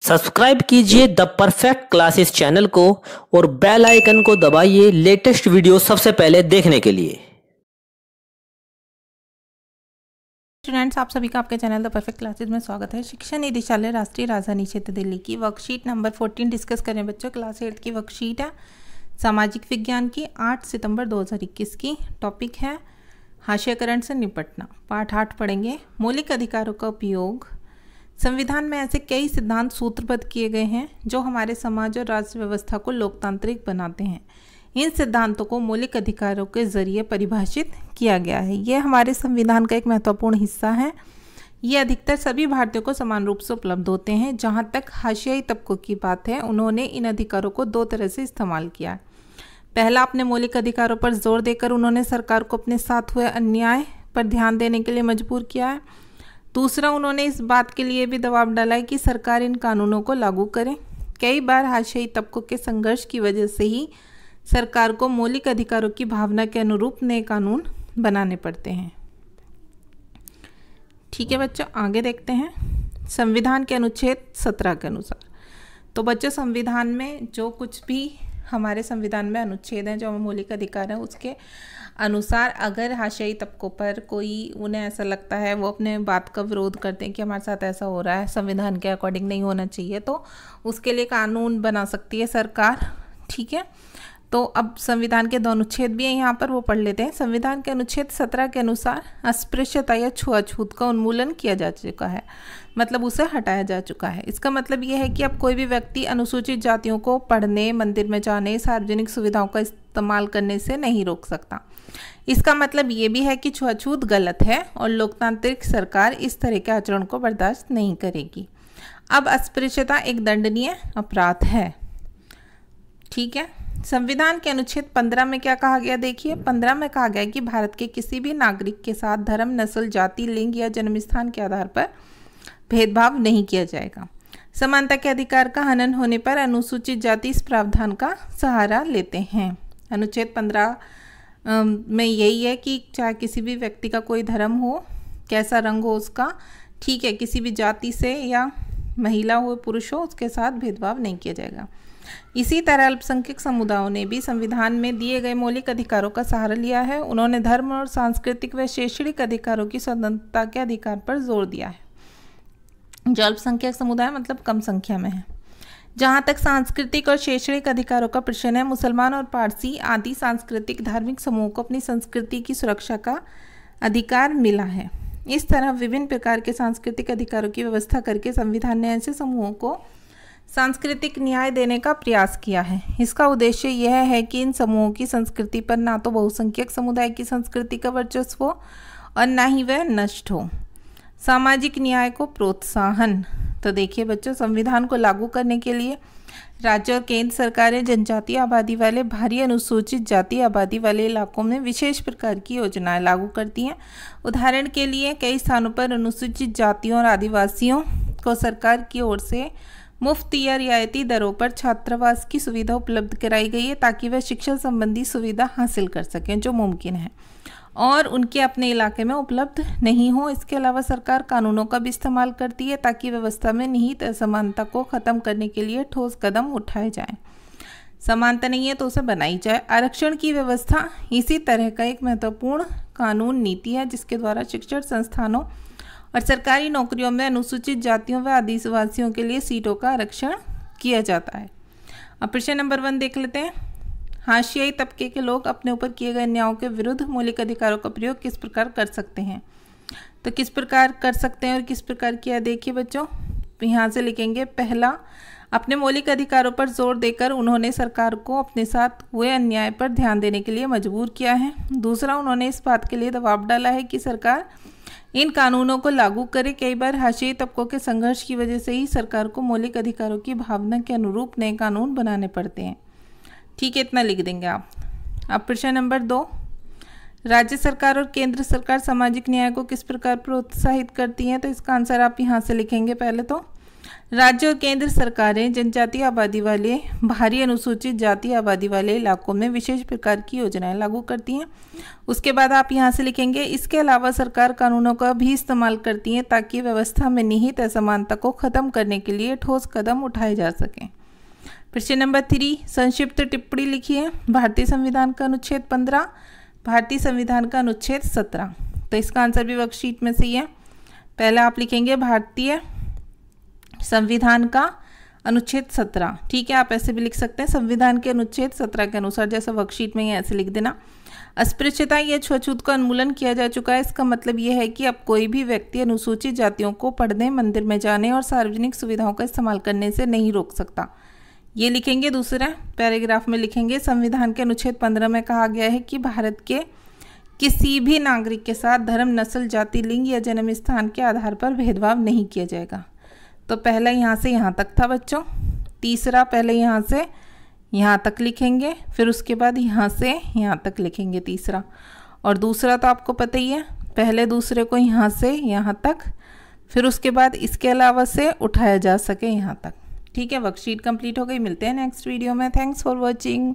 Subscribe कीजिए the perfect classes channel को और बेल आइकन को दबाइए लेटेस्ट वीडियो सबसे पहले देखने के लिए। स्टूडेंट्स, आप सभी का आपके चैनल द परफेक्ट क्लासेस में स्वागत है। शिक्षा निदेशालय राष्ट्रीय राजधानी क्षेत्र दिल्ली की वर्कशीट नंबर 14 डिस्कस करें बच्चों। क्लास 8 की वर्कशीट है सामाजिक विज्ञान की 8 सितंबर 2021 की। टॉपिक है हाशियाकरण से निपटना। पाठ 8 पढ़ेंगे। मौलिक अधिकारों का उपयोग। संविधान में ऐसे कई सिद्धांत सूत्रबद्ध किए गए हैं जो हमारे समाज और राज्य व्यवस्था को लोकतांत्रिक बनाते हैं। इन सिद्धांतों को मौलिक अधिकारों के जरिए परिभाषित किया गया है। यह हमारे संविधान का एक महत्वपूर्ण हिस्सा है। ये अधिकतर सभी भारतीयों को समान रूप से उपलब्ध होते हैं। जहाँ तक हाशियाई तबकों की बात है, उन्होंने इन अधिकारों को दो तरह से इस्तेमाल किया है। पहला, अपने मौलिक अधिकारों पर जोर देकर उन्होंने सरकार को अपने साथ हुए अन्याय पर ध्यान देने के लिए मजबूर किया है। दूसरा, उन्होंने इस बात के लिए भी दबाव डाला है कि सरकार इन कानूनों को लागू करे। कई बार हाशियाई तबकों के संघर्ष की वजह से ही सरकार को मौलिक अधिकारों की भावना के अनुरूप नए कानून बनाने पड़ते हैं। ठीक है बच्चों, आगे देखते हैं। संविधान के अनुच्छेद 17 के अनुसार। तो बच्चों, संविधान में जो कुछ भी हमारे संविधान में अनुच्छेद हैं, जो मौलिक अधिकार हैं, उसके अनुसार अगर हाशियाई तबकों पर कोई उन्हें ऐसा लगता है, वो अपने बात का विरोध करते हैं कि हमारे साथ ऐसा हो रहा है, संविधान के अकॉर्डिंग नहीं होना चाहिए, तो उसके लिए कानून बना सकती है सरकार। ठीक है, तो अब संविधान के दो अनुच्छेद भी हैं यहाँ पर, वो पढ़ लेते हैं। संविधान के अनुच्छेद 17 के अनुसार अस्पृश्यता या छुआछूत का उन्मूलन किया जा चुका है, मतलब उसे हटाया जा चुका है। इसका मतलब यह है कि अब कोई भी व्यक्ति अनुसूचित जातियों को पढ़ने, मंदिर में जाने, सार्वजनिक सुविधाओं का इस्तेमाल करने से नहीं रोक सकता। इसका मतलब ये भी है कि छुआछूत गलत है और लोकतांत्रिक सरकार इस तरह के आचरण को बर्दाश्त नहीं करेगी। अब अस्पृश्यता एक दंडनीय अपराध है। ठीक है, संविधान के अनुच्छेद 15 में क्या कहा गया, देखिए। 15 में कहा गया कि भारत के किसी भी नागरिक के साथ धर्म, नस्ल, जाति, लिंग या जन्म स्थान के आधार पर भेदभाव नहीं किया जाएगा। समानता के अधिकार का हनन होने पर अनुसूचित जाति इस प्रावधान का सहारा लेते हैं। अनुच्छेद 15 में यही है कि चाहे किसी भी व्यक्ति का कोई धर्म हो, कैसा रंग हो उसका, ठीक है, किसी भी जाति से या महिला हो, पुरुष हो, उसके साथ भेदभाव नहीं किया जाएगा। इसी तरह अल्पसंख्यक समुदायों ने भी संविधान में दिए गए मौलिक अधिकारों का सहारा लिया है। उन्होंने धर्म और सांस्कृतिक व शैक्षणिक अधिकारों की स्वतंत्रता के अधिकार पर जोर दिया है। जो अल्पसंख्यक समुदाय मतलब कम संख्या में है। जहाँ तक सांस्कृतिक और शैक्षणिक अधिकारों का प्रश्न है, मुसलमान और पारसी आदि सांस्कृतिक धार्मिक समूहों को अपनी संस्कृति की सुरक्षा का अधिकार मिला है। इस तरह विभिन्न प्रकार के सांस्कृतिक अधिकारों की व्यवस्था करके संविधान ने ऐसे समूहों को सांस्कृतिक न्याय देने का प्रयास किया है। इसका उद्देश्य यह है कि इन समूहों की संस्कृति पर ना तो बहुसंख्यक समुदाय की संस्कृति का वर्चस्व हो और ना ही वह नष्ट हो। सामाजिक न्याय को प्रोत्साहन। तो देखिए बच्चों, संविधान को लागू करने के लिए राज्य और केंद्र सरकारें जनजातीय आबादी वाले, भारी अनुसूचित जाति आबादी वाले इलाकों में विशेष प्रकार की योजनाएं लागू करती हैं। उदाहरण के लिए कई स्थानों पर अनुसूचित जातियों और आदिवासियों को सरकार की ओर से मुफ्त या रियायती दरों पर छात्रावास की सुविधा उपलब्ध कराई गई है, ताकि वह शिक्षा संबंधी सुविधा हासिल कर सकें जो मुमकिन है और उनके अपने इलाके में उपलब्ध नहीं हो। इसके अलावा सरकार कानूनों का भी इस्तेमाल करती है ताकि व्यवस्था में निहित असमानता को खत्म करने के लिए ठोस कदम उठाए जाएं। समानता नहीं है तो उसे बनाई जाए। आरक्षण की व्यवस्था इसी तरह का एक महत्वपूर्ण कानून नीति है, जिसके द्वारा शिक्षण संस्थानों और सरकारी नौकरियों में अनुसूचित जातियों व आदिवासियों के लिए सीटों का आरक्षण किया जाता है। अब प्रश्न नंबर 1 देख लेते हैं। हाशियाई तबके के लोग अपने ऊपर किए गए अन्यायों के विरुद्ध मौलिक अधिकारों का प्रयोग किस प्रकार कर सकते हैं। तो किस प्रकार कर सकते हैं और किस प्रकार किया, देखिए बच्चों, यहाँ से लिखेंगे। पहला, अपने मौलिक अधिकारों पर जोर देकर उन्होंने सरकार को अपने साथ हुए अन्याय पर ध्यान देने के लिए मजबूर किया है। दूसरा, उन्होंने इस बात के लिए दबाव डाला है कि सरकार इन कानूनों को लागू करे। कई बार हाशियाई तबकों के संघर्ष की वजह से ही सरकार को मौलिक अधिकारों की भावना के अनुरूप नए कानून बनाने पड़ते हैं। ठीक है, इतना लिख देंगे आप। अब प्रश्न नंबर 2, राज्य सरकार और केंद्र सरकार सामाजिक न्याय को किस प्रकार प्रोत्साहित करती हैं। तो इसका आंसर आप यहाँ से लिखेंगे। पहले तो राज्य और केंद्र सरकारें जनजातीय आबादी वाले भारी अनुसूचित जाति आबादी वाले इलाकों में विशेष प्रकार की योजनाएं लागू करती हैं। उसके बाद आप यहाँ से लिखेंगे, इसके अलावा सरकार कानूनों का भी इस्तेमाल करती है ताकि व्यवस्था में निहित असमानता को खत्म करने के लिए ठोस कदम उठाए जा सकें। प्रश्न नंबर 3, संक्षिप्त टिप्पणी लिखिए। भारतीय संविधान का अनुच्छेद 15, भारतीय संविधान का अनुच्छेद 17। तो इसका आंसर भी वर्कशीट में सही है। पहला आप लिखेंगे भारतीय संविधान का अनुच्छेद 17। ठीक है, आप ऐसे भी लिख सकते हैं, संविधान के अनुच्छेद 17 के अनुसार, जैसा वर्कशीट में ही ऐसे लिख देना। अस्पृश्यता या छूआछूत का उन्मूलन किया जा चुका है। इसका मतलब यह है कि अब कोई भी व्यक्ति अनुसूचित जातियों को पढ़ने, मंदिर में जाने और सार्वजनिक सुविधाओं का इस्तेमाल करने से नहीं रोक सकता। ये लिखेंगे। दूसरा पैराग्राफ में लिखेंगे, संविधान के अनुच्छेद 15 में कहा गया है कि भारत के किसी भी नागरिक के साथ धर्म, नस्ल, जाति, लिंग या जन्म स्थान के आधार पर भेदभाव नहीं किया जाएगा। तो पहला यहाँ से यहाँ तक था बच्चों। तीसरा पहले यहाँ से यहाँ तक लिखेंगे, फिर उसके बाद यहाँ से यहाँ तक लिखेंगे तीसरा। और दूसरा तो आपको पता ही है, पहले दूसरे को यहाँ से यहाँ तक, फिर उसके बाद इसके अलावा से उठाया जा सके यहाँ तक। ठीक है, वर्कशीट कंप्लीट हो गई। मिलते हैं नेक्स्ट वीडियो में। Thanks for watching.